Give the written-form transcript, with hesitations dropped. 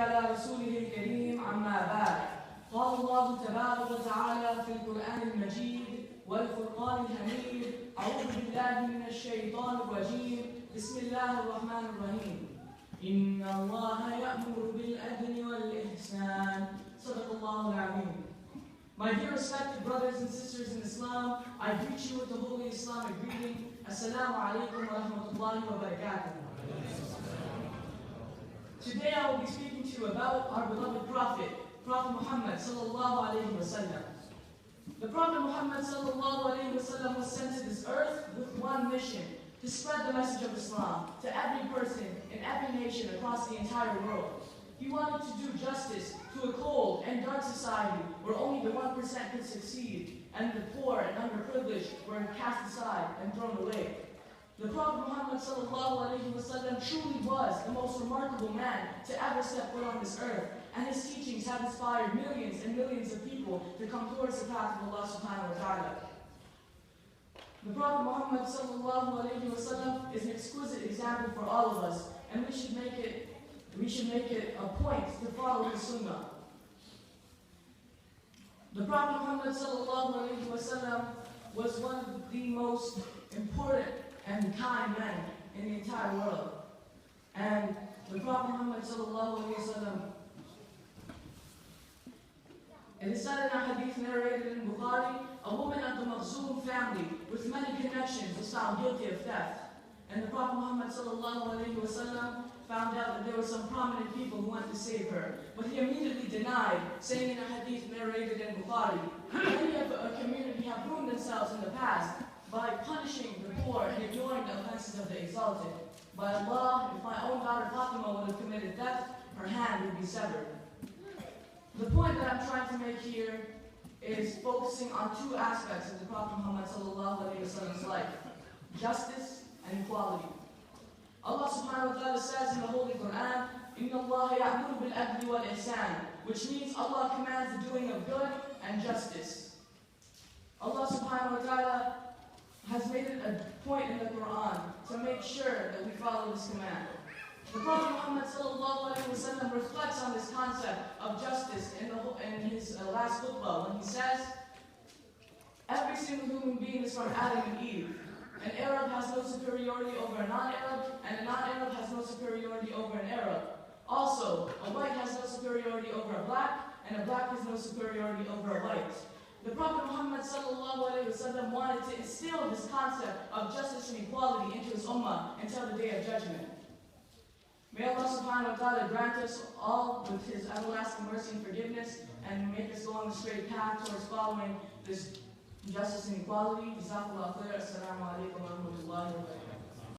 على رسوله الكريم عما بعد قال الله تبارك وتعالى في القرآن المجيد والفرقان الحميد أعوذ بالله من الشيطان الرجيم بسم الله الرحمن الرحيم إن الله يأمر بالعدل والإحسان صدق الله العظيم. My dear respected brothers and sisters in Islam, I greet you with the holy Islamic greeting. Assalamu alaikum wa rahmatullahi wa barakatuh. Today I will be speaking to you about our beloved Prophet, Prophet Muhammad sallallahu alayhi wa sallam. The Prophet Muhammad sallallahu alayhi wa sallam was sent to this earth with one mission, to spread the message of Islam to every person in every nation across the entire world. He wanted to do justice to a cold and dark society where only the 1% could succeed and the poor and underprivileged were cast aside and thrown away. The Prophet Muhammad ﷺ truly was the most remarkable man to ever step foot on this earth, and his teachings have inspired millions and millions of people to come towards the path of Allah subhanahu wa ta'ala. The Prophet Muhammad ﷺ is an exquisite example for all of us, and we should make it a point to follow his sunnah. The Prophet Muhammad ﷺ was one of the most important and kind men in the entire world. And the Prophet Muhammad ﷺ, it is said in a hadith narrated in Bukhari, a woman of the Makhzum family with many connections was found guilty of theft. And the Prophet Muhammad ﷺ found out that there were some prominent people who wanted to save her. But he immediately denied, saying in a hadith narrated in Bukhari, many of a community have ruined themselves in the past by punishing the poor and ignoring the offenses of the exalted. By Allah, if my own daughter Fatima would have committed theft, her hand would be severed. The point that I'm trying to make here is focusing on two aspects of the Prophet Muhammad ﷺ's life: justice and equality. Allah subhanahu wa ta'ala says in the Holy Quran, إِنَّ اللَّهَ يَأْمُرُ بِالْعَدْلِ وَالْإِحْسَانِ, which means Allah commands the doing of good and justice. Allah subhanahu wa ta'ala has made it a point in the Quran to make sure that we follow this command. The Prophet Muhammad ﷺ reflects on this concept of justice in his last khutbah when he says, every single human being is from Adam and Eve. An Arab has no superiority over a non-Arab, and a non-Arab has no superiority over an Arab. Also, a white has no superiority over a black, and a black has no superiority over a white. The Prophet Muhammad ﷺ wanted to instill this concept of justice and equality into his ummah until the day of judgment. May Allah subhanahu wa ta'ala grant us all with his everlasting mercy and forgiveness, and make us go on the straight path towards following this justice and equality. Jazakallahu khair. Assalamu alaikum wa rahmatullahi wa barakatuh.